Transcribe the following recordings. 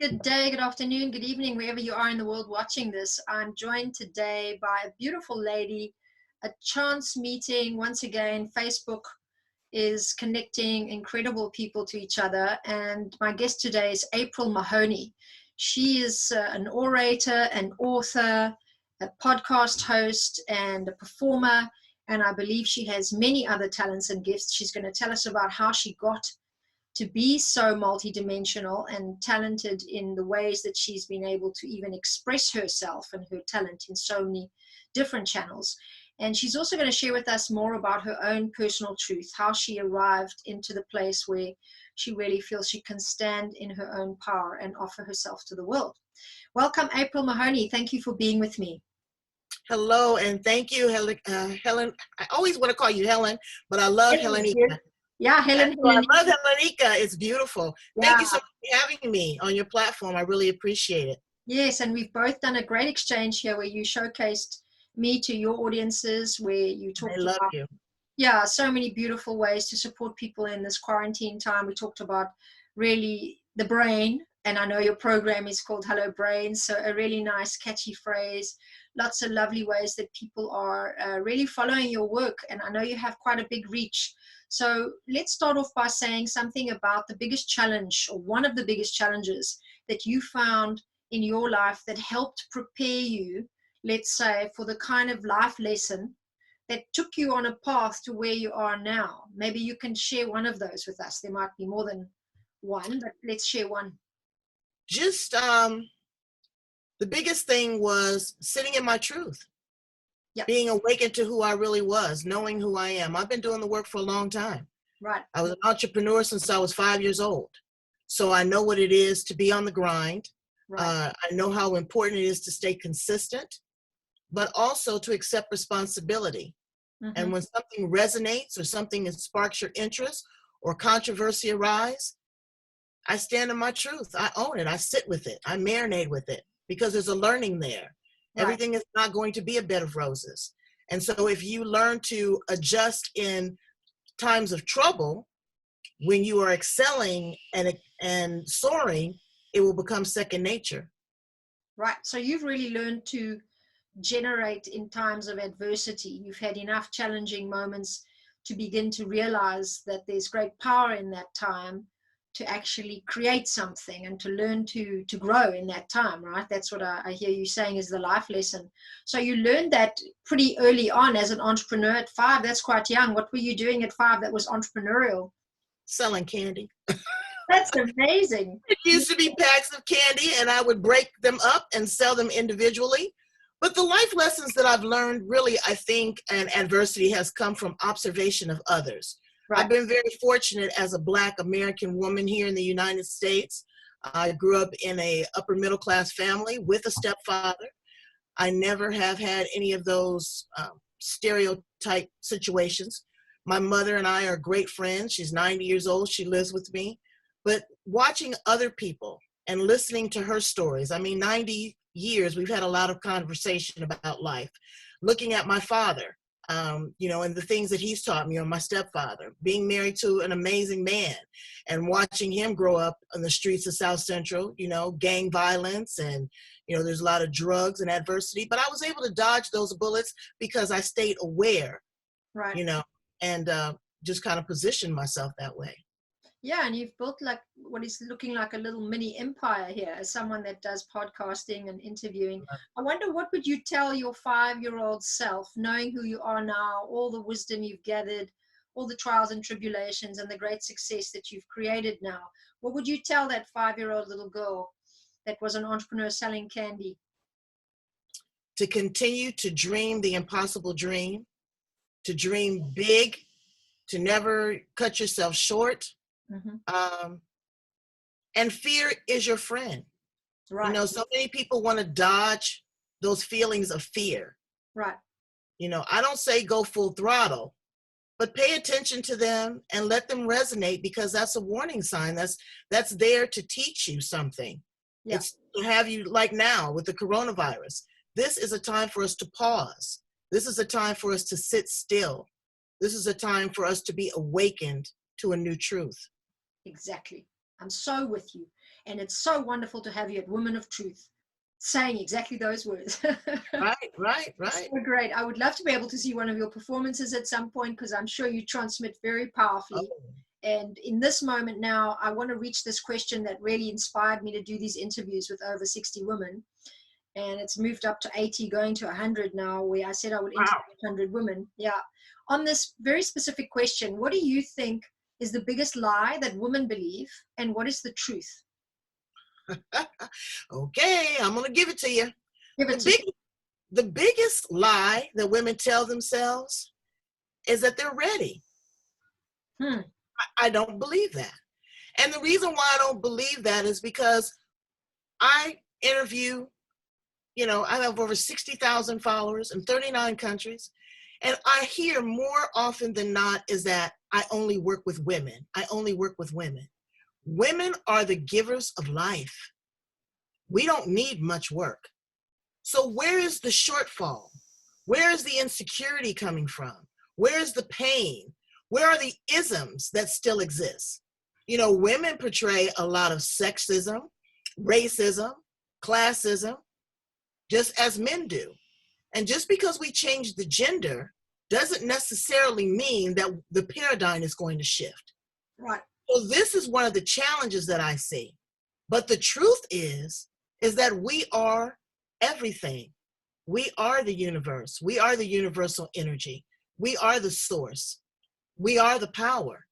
Good day, good afternoon, good evening, wherever you are in the world watching this. I'm joined today by a beautiful lady, a chance meeting. Once again, Facebook is connecting incredible people to each other. And my guest today is April Mahoney. She is an orator, an author, a podcast host, and a performer. And I believe she has many other talents and gifts. She's going to tell us about how she got to be so multidimensional and talented in the ways that she's been able to even express herself and her talent in so many different channels. And she's also going to share with us more about her own personal truth, how she arrived into the place where she really feels she can stand in her own power and offer herself to the world. Welcome, April Mahoney. Thank you for being with me. Hello, and thank you, Helen. I always want to call you Helen, but I love Helenica. Yeah, Helen. I love Helenica. It's beautiful. Yeah. Thank you so much for having me on your platform. I really appreciate it. Yes, and we've both done a great exchange here where you showcased me to your audiences, where you talked I love about, you. Yeah, so many beautiful ways to support people in this quarantine time. We talked about really the brain, and I know your program is called Hello Brain, so a really nice catchy phrase, lots of lovely ways that people are really following your work, and I know you have quite a big reach. So let's start off by saying something about the biggest challenge, or one of the biggest challenges that you found in your life that helped prepare you, let's say, for the kind of life lesson that took you on a path to where you are now. Maybe you can share one of those with us. There might be more than one, but let's share one. Just the biggest thing was sitting in my truth. Yep. Being awakened to who I really was, knowing who I am. I've been doing the work for a long time. Right. I was an entrepreneur since I was 5 years old. So I know what it is to be on the grind. Right. I know how important it is to stay consistent, but also to accept responsibility. Mm-hmm. And when something resonates or something that sparks your interest or controversy arise, I stand in my truth. I own it. I sit with it. I marinate with it because there's a learning there. Right. Everything is not going to be a bed of roses. And so if you learn to adjust in times of trouble, when you are excelling and soaring, it will become second nature. Right. So you've really learned to generate in times of adversity. You've had enough challenging moments to begin to realize that there's great power in that time to actually create something and to learn to grow in that time, right? That's what I hear you saying is the life lesson. So you learned that pretty early on as an entrepreneur at 5. That's quite young. What were you doing at 5 that was entrepreneurial? Selling candy. That's amazing. It used to be packs of candy and I would break them up and sell them individually. But the life lessons that I've learned really, I think, and adversity has come from observation of others. Right. I've been very fortunate as a Black American woman here in the United States. I grew up in a upper middle class family with a stepfather. I never have had any of those stereotype situations. My mother and I are great friends. She's 90 years old. She lives with me. But watching other people and listening to her stories, 90 years, we've had a lot of conversation about life. Looking at my father, and the things that he's taught me, or my stepfather, being married to an amazing man and watching him grow up on the streets of South Central, gang violence and, there's a lot of drugs and adversity, but I was able to dodge those bullets because I stayed aware, right. And just kind of positioned myself that way. Yeah, and you've built like what is looking like a little mini empire here as someone that does podcasting and interviewing. I wonder, what would you tell your 5-year-old self, knowing who you are now, all the wisdom you've gathered, all the trials and tribulations and the great success that you've created now? What would you tell that 5-year-old little girl that was an entrepreneur selling candy? To continue to dream the impossible dream, to dream big, to never cut yourself short. Mm-hmm. And fear is your friend. Right. So many people want to dodge those feelings of fear. Right. I don't say go full throttle, but pay attention to them and let them resonate, because that's a warning sign. That's there to teach you something. Yeah. It's to have you, like now with the coronavirus. This is a time for us to pause. This is a time for us to sit still. This is a time for us to be awakened to a new truth. Exactly. I'm so with you. And it's so wonderful to have you at Women of Truth saying exactly those words. Right. So great. I would love to be able to see one of your performances at some point, because I'm sure you transmit very powerfully. Oh. And in this moment now, I want to reach this question that really inspired me to do these interviews with over 60 women. And it's moved up to 80, going to 100 now, where I said I would interview 100 women. Yeah. On this very specific question, what do you think is the biggest lie that women believe, and what is the truth? Okay, I'm going to give it to you. Give it to me. The biggest lie that women tell themselves is that they're ready. I don't believe that. And the reason why I don't believe that is because I interview, I have over 60,000 followers in 39 countries. And I hear more often than not is that I only work with women. I only work with women. Women are the givers of life. We don't need much work. So where is the shortfall? Where is the insecurity coming from? Where is the pain? Where are the isms that still exist? Women portray a lot of sexism, racism, classism, just as men do. And just because we change the gender doesn't necessarily mean that the paradigm is going to shift. Right. So this is one of the challenges that I see. But the truth is that we are everything. We are the universe. We are the universal energy. We are the source. We are the power.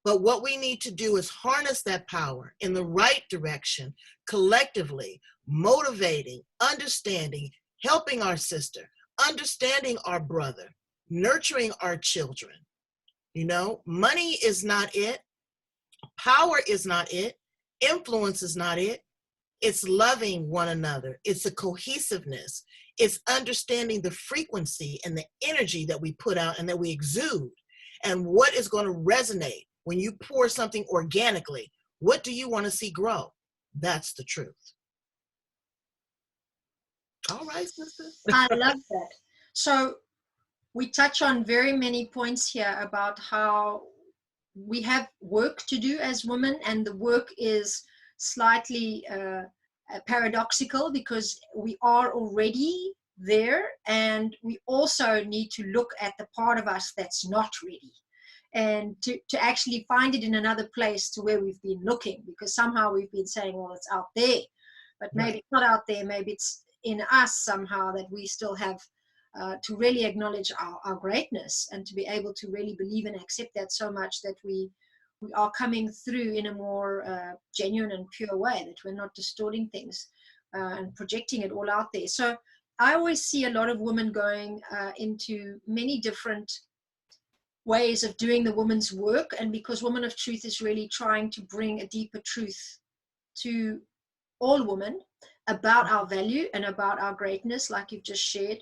But what we need to do is harness that power in the right direction, collectively, motivating, understanding, helping our sister, understanding our brother, nurturing our children. Money is not it. Power is not it. Influence is not it. It's loving one another. It's a cohesiveness. It's understanding the frequency and the energy that we put out and that we exude, and what is going to resonate when you pour something organically. What do you want to see grow? That's the truth. All right, sister. I love that. So we touch on very many points here about how we have work to do as women, and the work is slightly paradoxical because we are already there, and we also need to look at the part of us that's not ready, and to actually find it in another place to where we've been looking, because somehow we've been saying, well, it's out there, but maybe it's not out there. Maybe it's in us somehow, that we still have to really acknowledge our greatness, and to be able to really believe and accept that so much that we are coming through in a more genuine and pure way, that we're not distorting things and projecting it all out there. So I always see a lot of women going into many different ways of doing the woman's work, and because Women of Truth is really trying to bring a deeper truth to all women about our value and about our greatness, like you've just shared.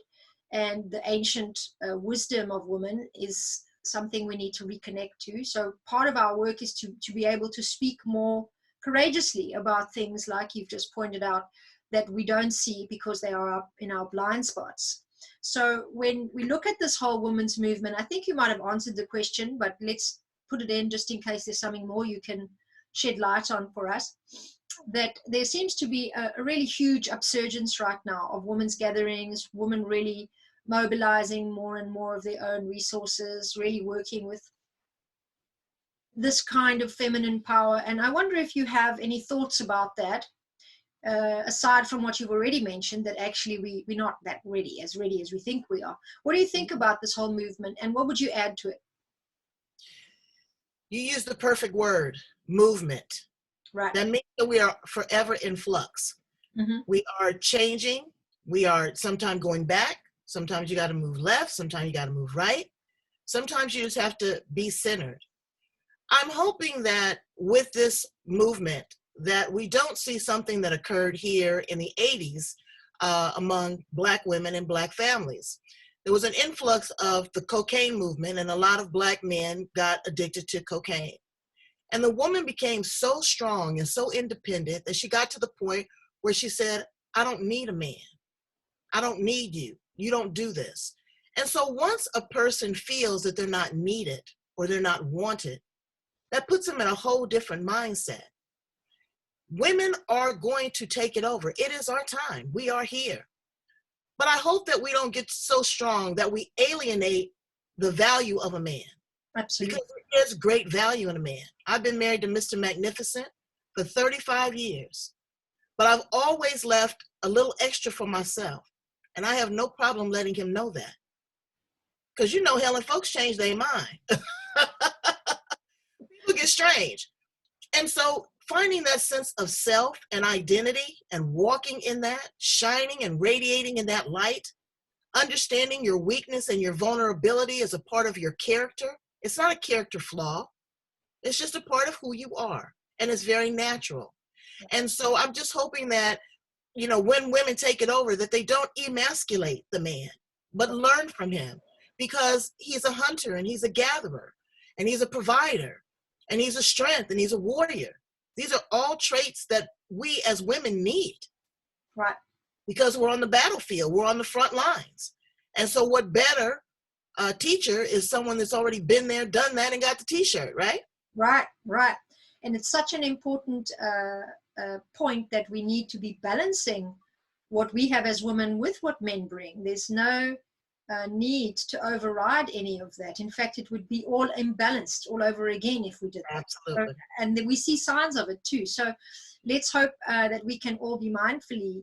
And the ancient wisdom of women is something we need to reconnect to. So part of our work is to be able to speak more courageously about things like you've just pointed out, that we don't see because they are up in our blind spots. So when we look at this whole women's movement, I think you might have answered the question, but let's put it in just in case there's something more you can shed light on for us. That there seems to be a really huge upsurgence right now of women's gatherings, women really mobilizing more and more of their own resources, really working with this kind of feminine power. And I wonder if you have any thoughts about that, aside from what you've already mentioned, that actually we're not that ready as we think we are. What do you think about this whole movement, and what would you add to it? You use the perfect word, movement. Right. That means that we are forever in flux. Mm-hmm. We are changing. We are sometimes going back. Sometimes you got to move left. Sometimes you got to move right. Sometimes you just have to be centered. I'm hoping that with this movement that we don't see something that occurred here in the 80s among Black women and Black families. There was an influx of the cocaine movement, and a lot of Black men got addicted to cocaine. And the woman became so strong and so independent that she got to the point where she said, I don't need a man. I don't need you. You don't do this. And so once a person feels that they're not needed or they're not wanted, that puts them in a whole different mindset. Women are going to take it over. It is our time. We are here. But I hope that we don't get so strong that we alienate the value of a man. Absolutely. Because there is great value in a man. I've been married to Mr. Magnificent for 35 years, but I've always left a little extra for myself. And I have no problem letting him know that. Because you know, Helen, folks change their mind. People get strange. And so finding that sense of self and identity and walking in that, shining and radiating in that light, understanding your weakness and your vulnerability as a part of your character. It's not a character flaw. It's just a part of who you are. And it's very natural. And so I'm just hoping that, you know, when women take it over, that they don't emasculate the man, but learn from him, because he's a hunter and he's a gatherer and he's a provider and he's a strength and he's a warrior. These are all traits that we as women need. Right. Because we're on the battlefield, we're on the front lines. And so what better teacher is someone that's already been there, done that, and got the t-shirt, right? Right, right. And it's such an important point that we need to be balancing what we have as women with what men bring. There's no need to override any of that. In fact, it would be all imbalanced all over again if we did that. Absolutely. So, and we see signs of it too. So let's hope that we can all be mindfully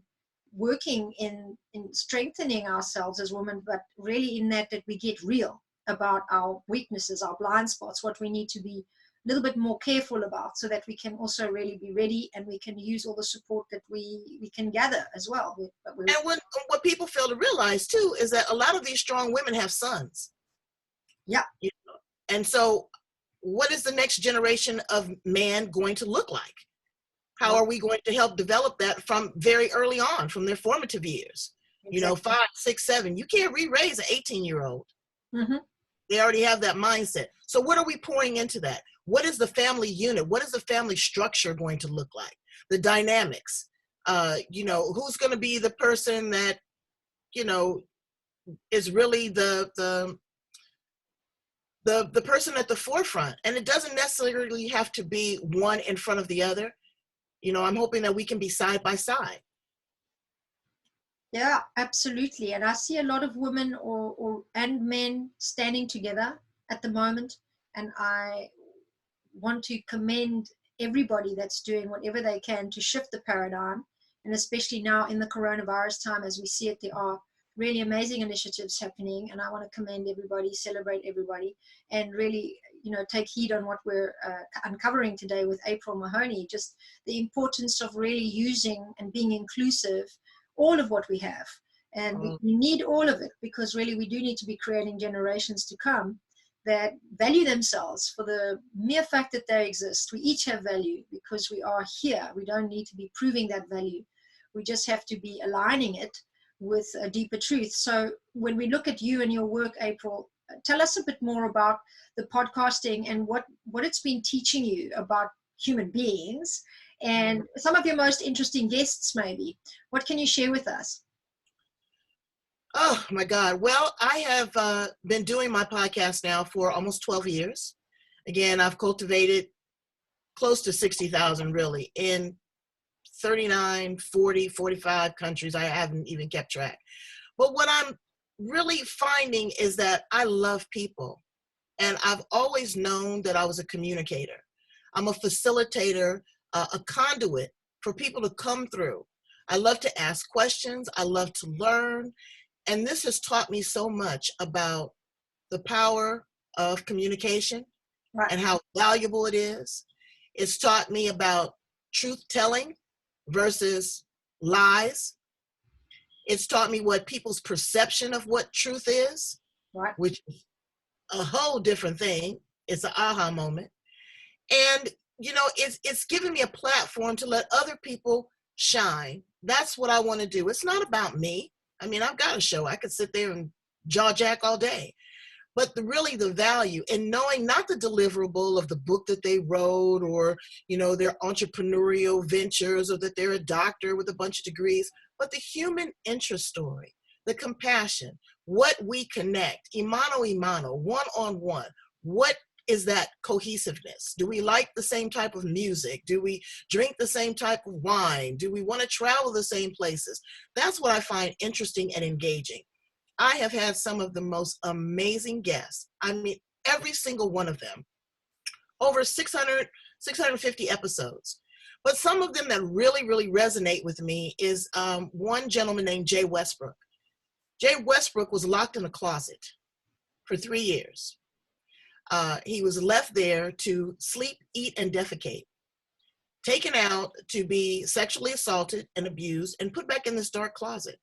working in strengthening ourselves as women, but really in that we get real about our weaknesses, our blind spots, what we need to be a little bit more careful about, so that we can also really be ready and we can use all the support that we can gather as well. And what people fail to realize too is that a lot of these strong women have sons. Yeah. You know? And so what is the next generation of man going to look like? How are we going to help develop that from very early on, from their formative years? Exactly. You know, 5, 6, 7. You can't re-raise an 18-year-old. Mm-hmm. They already have that mindset. So what are we pouring into that? What is the family unit? What is the family structure going to look like? The dynamics. You know, who's going to be the person that, you know, is really the person at the forefront? And it doesn't necessarily have to be one in front of the other. You know, I'm hoping that we can be side by side. Yeah, absolutely. And I see a lot of women and men standing together at the moment. And I want to commend everybody that's doing whatever they can to shift the paradigm. And especially now in the coronavirus time, as we see it, there are really amazing initiatives happening. And I want to commend everybody, celebrate everybody, and really, you know, take heed on what we're uncovering today with April Mahoney, just the importance of really using and being inclusive all of what we have. And we need all of it, because really we do need to be creating generations to come that value themselves for the mere fact that they exist. We each have value because we are here. We don't need to be proving that value. We just have to be aligning it with a deeper truth. So when we look at you and your work, April, tell us a bit more about the podcasting and what it's been teaching you about human beings, and some of your most interesting guests maybe. What can you share with us? Oh my God. Well, I have been doing my podcast now for almost 12 years. Again, I've cultivated close to 60,000 really in 39, 40, 45 countries. I haven't even kept track. But what I'm really finding is that I love people. And I've always known that I was a communicator. I'm a facilitator, a conduit for people to come through. I love to ask questions. I love to learn. And this has taught me so much about the power of communication, right, and how valuable it is. It's taught me about truth-telling versus lies. It's taught me what people's perception of what truth is, right, which is a whole different thing. It's an aha moment. And, you know, it's given me a platform to let other people shine. That's what I want to do. It's not about me. I mean, I've got a show. I could sit there and jaw jack all day. But really the value in knowing not the deliverable of the book that they wrote, or, you know, their entrepreneurial ventures, or that they're a doctor with a bunch of degrees, but the human interest story, the compassion, what we connect, imano, one-on-one, what is that cohesiveness. Do we like the same type of music? Do we drink the same type of wine? Do we want to travel the same places? That's what I find interesting and engaging. I have had some of the most amazing guests. I mean, every single one of them, over 600, 650 episodes. But some of them that really, really resonate with me is one gentleman named Jay Westbrook. Jay Westbrook was locked in a closet for 3 years. He was left there to sleep, eat, and defecate, taken out to be sexually assaulted and abused, and put back in this dark closet.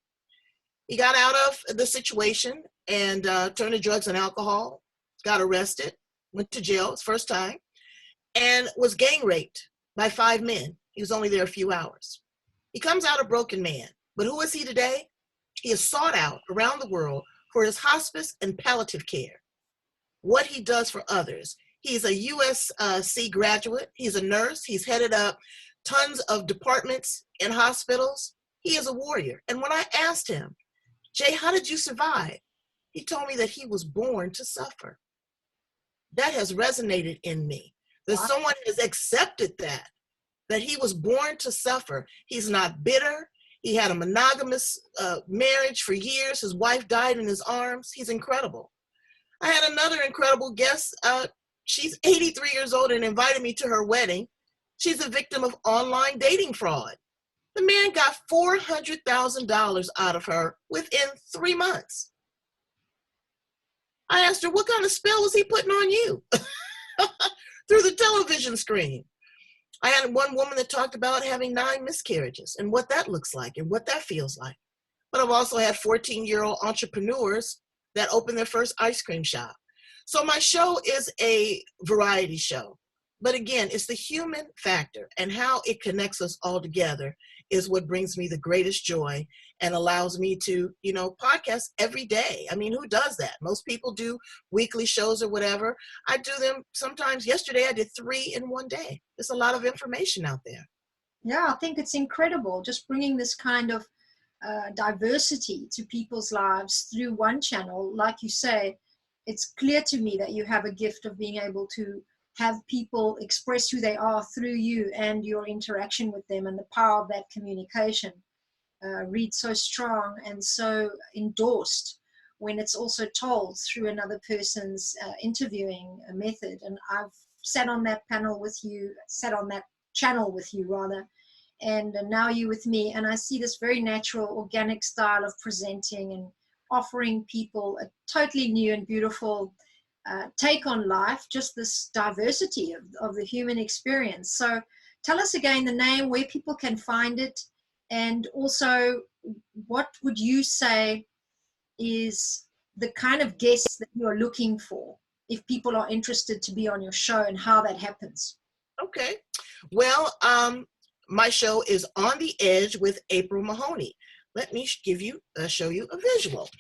He got out of the situation and turned to drugs and alcohol, got arrested, went to jail his first time, and was gang raped by 5 men. He was only there a few hours. He comes out a broken man, but who is he today? He is sought out around the world for his hospice and palliative care, what he does for others. He's a USC graduate. He's a nurse. He's headed up tons of departments in hospitals. He is a warrior. And when I asked him, Jay, how did you survive? He told me that he was born to suffer. That has resonated in me, that someone has accepted that he was born to suffer. He's not bitter. He had a monogamous marriage for years. His wife died in his arms. He's incredible. I had another incredible guest. She's 83 years old and invited me to her wedding. She's a victim of online dating fraud. The man got $400,000 out of her within 3 months. I asked her, what kind of spell was he putting on you? Through the television screen. I had one woman that talked about having 9 miscarriages and what that looks like and what that feels like. But I've also had 14-year-old entrepreneurs that opened their first ice cream shop. So my show is a variety show. But again, it's the human factor and how it connects us all together is what brings me the greatest joy and allows me to, podcast every day. I mean, who does that? Most people do weekly shows or whatever. I do them sometimes. Yesterday, I did 3 in one day. There's a lot of information out there. Yeah, I think it's incredible just bringing this kind of diversity to people's lives through one channel. Like you say, it's clear to me that you have a gift of being able to have people express who they are through you and your interaction with them, and the power of that communication reads so strong and so endorsed when it's also told through another person's interviewing method. And I've sat on that channel with you rather, and now you're with me, and I see this very natural, organic style of presenting and offering people a totally new and beautiful take on life, just this diversity of the human experience. So tell us again the name, where people can find it, and also what would you say is the kind of guests that you're looking for if people are interested to be on your show, and how that happens. Okay. Well, my show is On the Edge with April Mahoney. Let me show you a visual.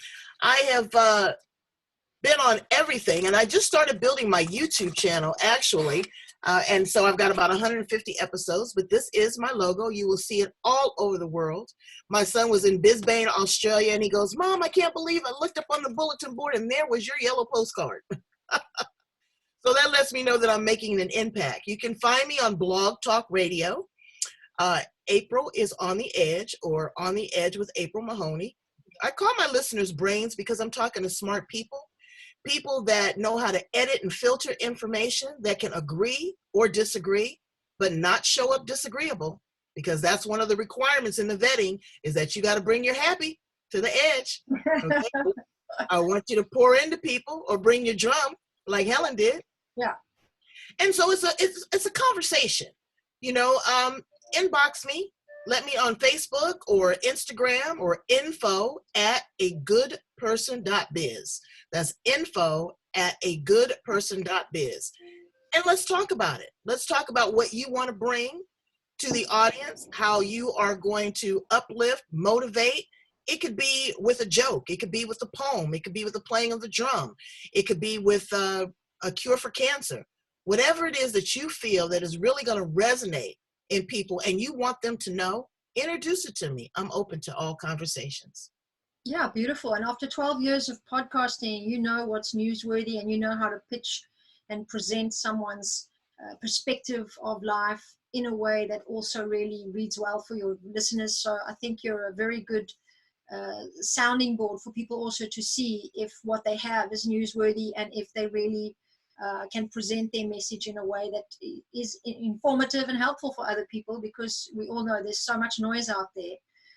I have been on everything, and I just started building my YouTube channel actually, and so I've got about 150 episodes, but this is my logo. You will see it all over the world. My son was in Brisbane, Australia, and he goes, Mom, I can't believe I looked up on the bulletin board and there was your yellow postcard. So that lets me know that I'm making an impact. You can find me on Blog Talk Radio. April is On the Edge, or On the Edge with April Mahoney. I call my listeners brains because I'm talking to smart people that know how to edit and filter information, that can agree or disagree, but not show up disagreeable, because that's one of the requirements in the vetting, is that you got to bring your happy to the edge. Okay? I want you to pour into people or bring your drum like Helen did. Yeah. And so it's a conversation, inbox me, let me on Facebook or Instagram, or info@agoodperson.biz. That's info@agoodperson.biz. And let's talk about it. Let's talk about what you want to bring to the audience, how you are going to uplift, motivate. It could be with a joke. It could be with a poem. It could be with the playing of the drum. It could be with a cure for cancer. Whatever it is that you feel that is really going to resonate in people and you want them to know, introduce it to me. I'm open to all conversations. Yeah, beautiful. And after 12 years of podcasting, you know what's newsworthy and you know how to pitch and present someone's perspective of life in a way that also really reads well for your listeners. So I think you're a very good sounding board for people also to see if what they have is newsworthy and if they really can present their message in a way that is informative and helpful for other people, because we all know there's so much noise out there.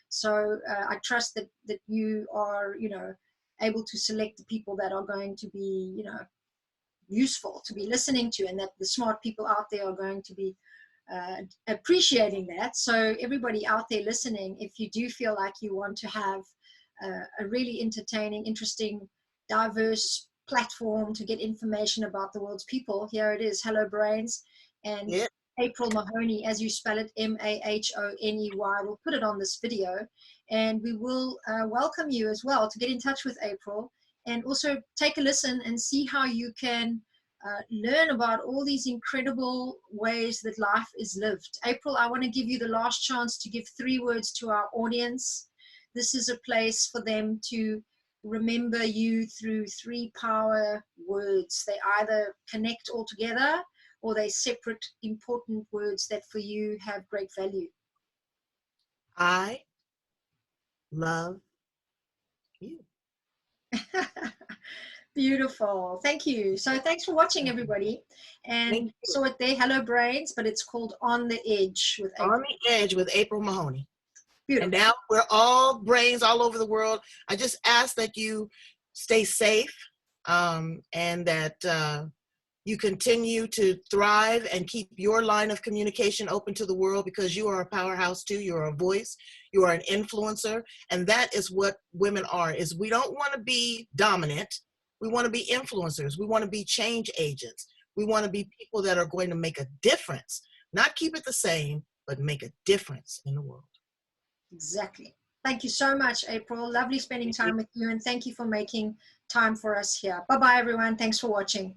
So I trust that you are, able to select the people that are going to be, useful to be listening to, and that the smart people out there are going to be appreciating that. So everybody out there listening, if you do feel like you want to have a really entertaining, interesting, diverse platform to get information about the world's people, here it is, Hello Brains. And Yeah. April Mahoney, as you spell it, Mahoney. We'll put it on this video, and we will welcome you as well to get in touch with April, and also take a listen and see how you can learn about all these incredible ways that life is lived. April, I want to give you the last chance to give 3 words to our audience. This is a place for them to remember you through 3 power words. They either connect all together, or they separate important words that for you have great value. I love you. Beautiful. Thank you. So thanks for watching, everybody. And saw it there, Hello Brains, but it's called On the Edge with April. On the Edge with April Mahoney. Beautiful. And now we're all brains all over the world. I just ask that you stay safe, and that you continue to thrive and keep your line of communication open to the world, because you are a powerhouse too. You're a voice, you are an influencer, and that is what women are. Is we don't want to be dominant. We want to be influencers. We want to be change agents. We want to be people that are going to make a difference, not keep it the same, but make a difference in the world. Exactly. Thank you so much, April. Lovely spending time with you, and thank you for making time for us here. Bye-bye, everyone. Thanks for watching.